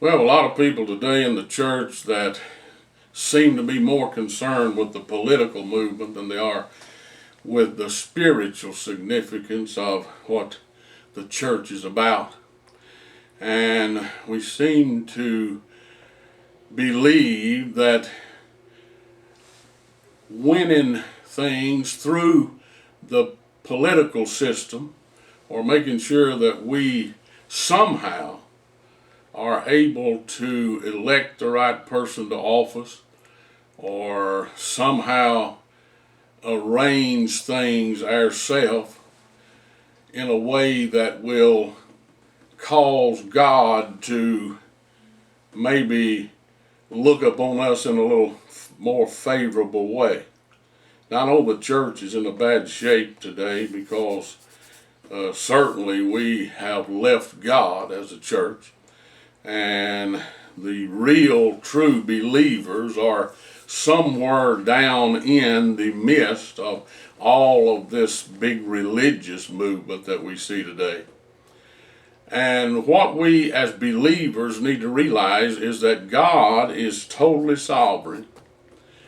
Well, a lot of people today in the church that seem to be more concerned with the political movement than they are with the spiritual significance of what the church is about. And we seem to believe that winning things through the political system, or making sure that we somehow are able to elect the right person to office, or somehow arrange things ourselves in a way that will cause God to maybe look upon us in a little more favorable way. Now, I know the church is in a bad shape today because certainly we have left God as a church, and the real true believers are somewhere down in the midst of all of this big religious movement that we see today. And what we as believers need to realize is that God is totally sovereign.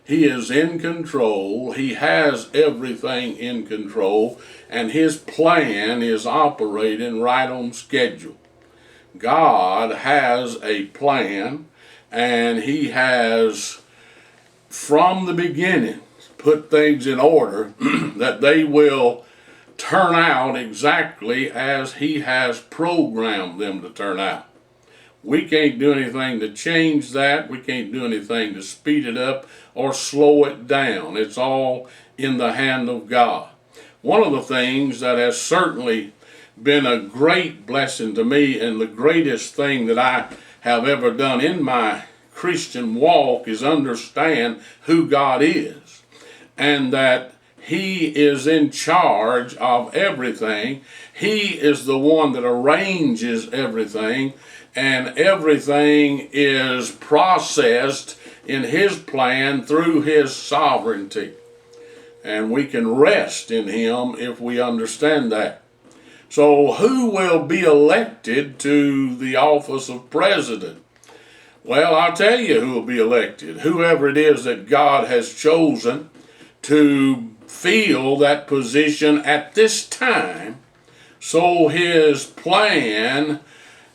He is in control. He has everything in control, and His plan is operating right on schedule. God has a plan, and He has, from the beginning, put things in order that they will turn out exactly as He has programmed them to turn out. We can't do anything to change that. We can't do anything to speed it up or slow it down. It's all in the hand of God. One of the things that has certainly been a great blessing to me, and the greatest thing that I have ever done in my Christian walk, is understand who God is, and that He is in charge of everything. He is the one that arranges everything, and everything is processed in His plan through His sovereignty. And we can rest in Him if we understand that. So who will be elected to the office of president? Well, I'll tell you who will be elected. Whoever it is that God has chosen to fill that position at this time, so His plan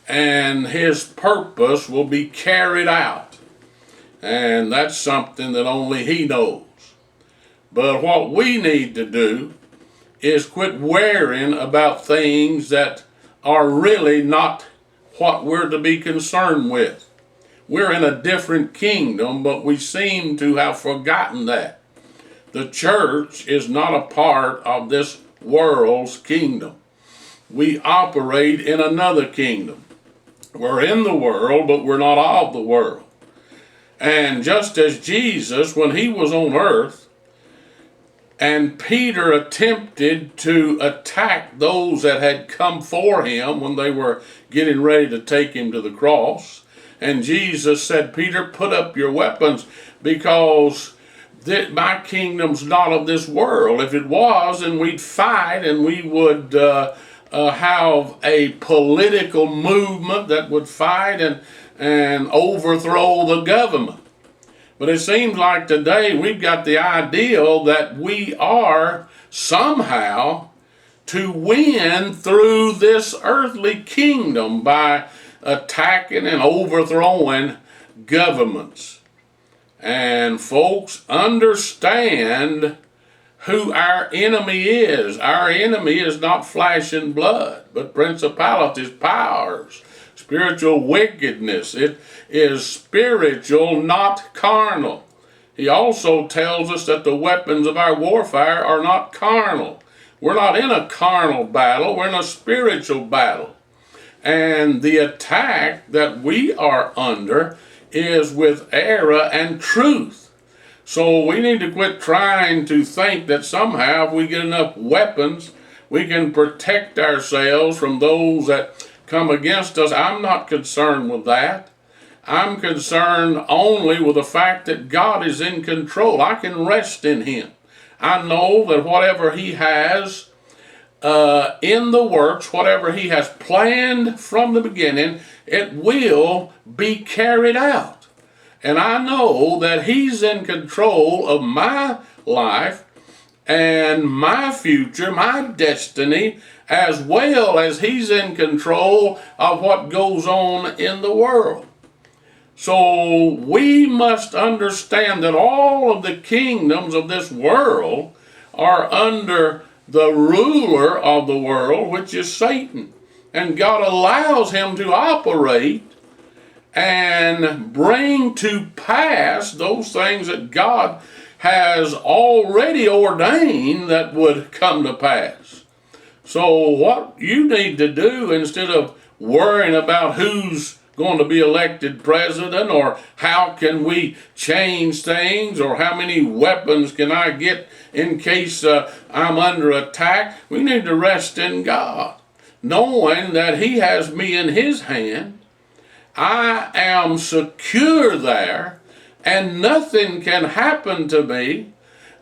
and His purpose will be carried out. And that's something that only He knows. But what we need to do is quit worrying about things that are really not what we're to be concerned with. We're in a different kingdom, but we seem to have forgotten that. The church is not a part of this world's kingdom. We operate in another kingdom. We're in the world, but we're not of the world. And just as Jesus, when He was on earth, and Peter attempted to attack those that had come for Him when they were getting ready to take Him to the cross, and Jesus said, "Peter, put up your weapons, because my kingdom's not of this world. If it was, then we'd fight, and we would have a political movement that would fight and overthrow the government." But it seems like today we've got the ideal that we are somehow to win through this earthly kingdom by attacking and overthrowing governments. And folks, understand who our enemy is. Our enemy is not flesh and blood, but principalities, powers, spiritual wickedness. It is spiritual, not carnal. He also tells us that the weapons of our warfare are not carnal. We're not in a carnal battle, we're in a spiritual battle. And the attack that we are under is with error and truth. So we need to quit trying to think that somehow if we get enough weapons, we can protect ourselves from those that come against us. I'm not concerned with that. I'm concerned only with the fact that God is in control. I can rest in Him. I know that whatever He has in the works, whatever he has planned from the beginning, it will be carried out. And I know that he's in control of my life and my future, my destiny, as well as he's in control of what goes on in the world. So we must understand that all of the kingdoms of this world are under the ruler of the world, which is Satan. And God allows him to operate and bring to pass those things that God has already ordained that would come to pass. So what you need to do, instead of worrying about who's going to be elected president, or how can we change things, or how many weapons can I get in case I'm under attack, we need to rest in God, knowing that he has me in his hand. I am secure there, and nothing can happen to me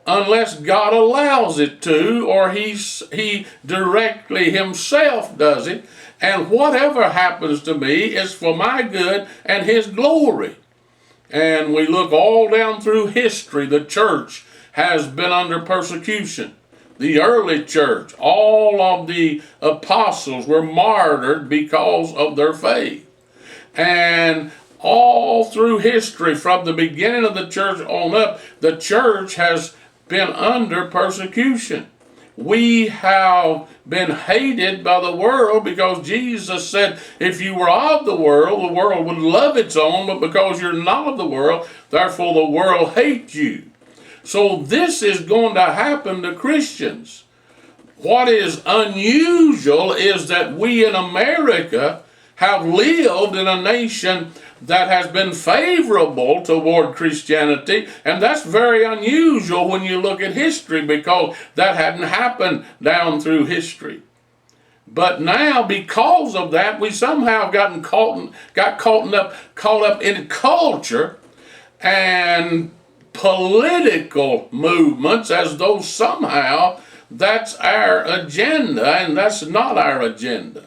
unless God allows it to, or he directly himself does it. And whatever happens to me is for my good and his glory. And we look all down through history, the church has been under persecution. The early church, all of the apostles were martyred because of their faith. And all through history, from the beginning of the church on up, the church has been under persecution. We have been hated by the world because Jesus said, if you were of the world would love its own, but because you're not of the world, therefore the world hates you. So this is going to happen to Christians. What is unusual is that we in America have lived in a nation that has been favorable toward Christianity, and that's very unusual when you look at history, because that hadn't happened down through history. But now, because of that, we somehow got caught up in culture and political movements, as though somehow that's our agenda, and that's not our agenda.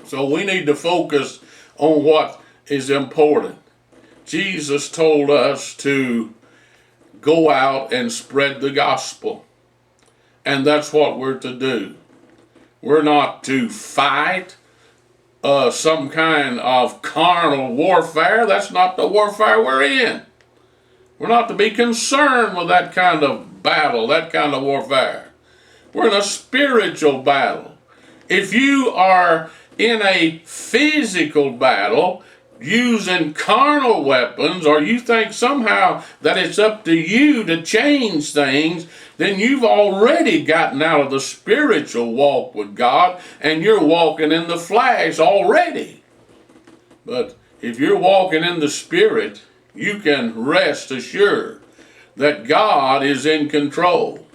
So we need to focus on what is important. Jesus told us to go out and spread the gospel, and that's what we're to do. We're not to fight some kind of carnal warfare. That's not the warfare we're in. We're not to be concerned with that kind of battle, that kind of warfare. We're in a spiritual battle. If you are in a physical battle using carnal weapons, or you think somehow that it's up to you to change things, then you've already gotten out of the spiritual walk with God, and you're walking in the flesh already. But if you're walking in the Spirit, you can rest assured that God is in control.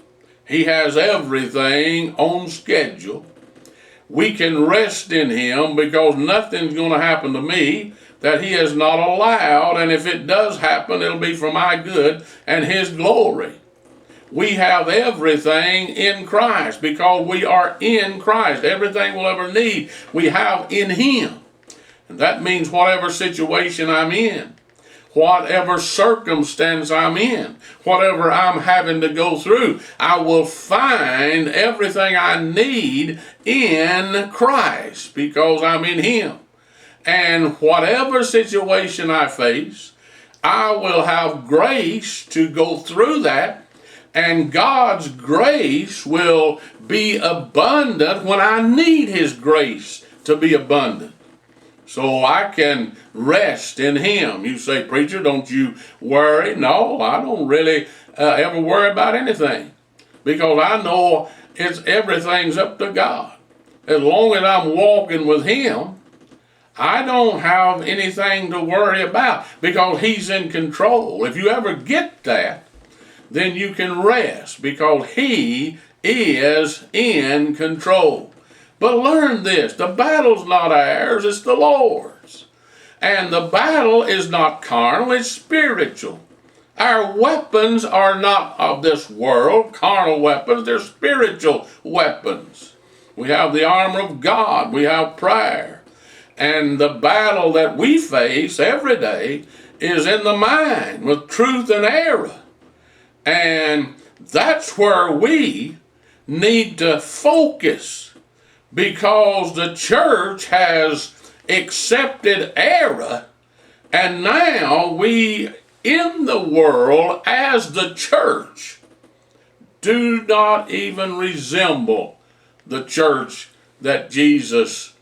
He has everything on schedule. We can rest in him because nothing's going to happen to me that he has not allowed, and if it does happen, it'll be for my good and his glory. We have everything in Christ because we are in Christ. Everything we'll ever need, we have in him. And that means whatever situation I'm in, whatever circumstance I'm in, whatever I'm having to go through, I will find everything I need in Christ because I'm in him. And whatever situation I face, I will have grace to go through that, and God's grace will be abundant when I need his grace to be abundant. So I can rest in him. You say, preacher, don't you worry? No, I don't really ever worry about anything, because I know everything's up to God. As long as I'm walking with him, I don't have anything to worry about because he's in control. If you ever get that, then you can rest because he is in control. But learn this, the battle's not ours, it's the Lord's. And the battle is not carnal, it's spiritual. Our weapons are not of this world, carnal weapons, they're spiritual weapons. We have the armor of God. We have prayer. And the battle that we face every day is in the mind with truth and error. And that's where we need to focus, because the church has accepted error, and now we in the world as the church do not even resemble the church that Jesus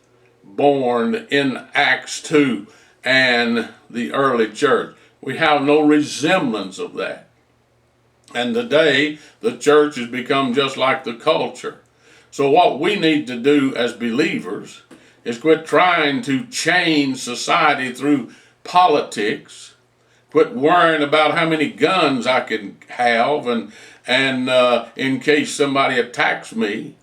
born in Acts 2 and the early church. We have no resemblance of that. And today, the church has become just like the culture. So what we need to do as believers is quit trying to change society through politics, quit worrying about how many guns I can have and in case somebody attacks me,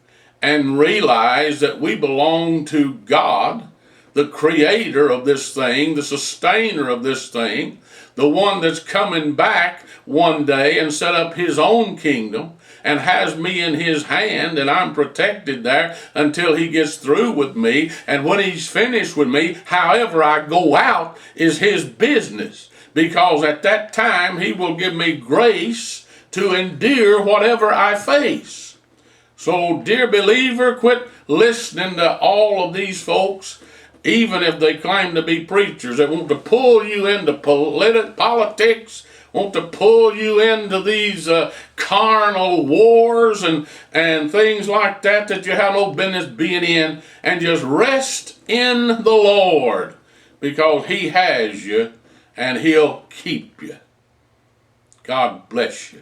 and realize that we belong to God, the creator of this thing, the sustainer of this thing, the one that's coming back one day and set up his own kingdom and has me in his hand, and I'm protected there until he gets through with me. And when he's finished with me, however I go out is his business, because at that time he will give me grace to endure whatever I face. So, dear believer, quit listening to all of these folks, even if they claim to be preachers, that want to pull you into politics, want to pull you into these carnal wars and things like that you have no business being in, and just rest in the Lord, because he has you and he'll keep you. God bless you.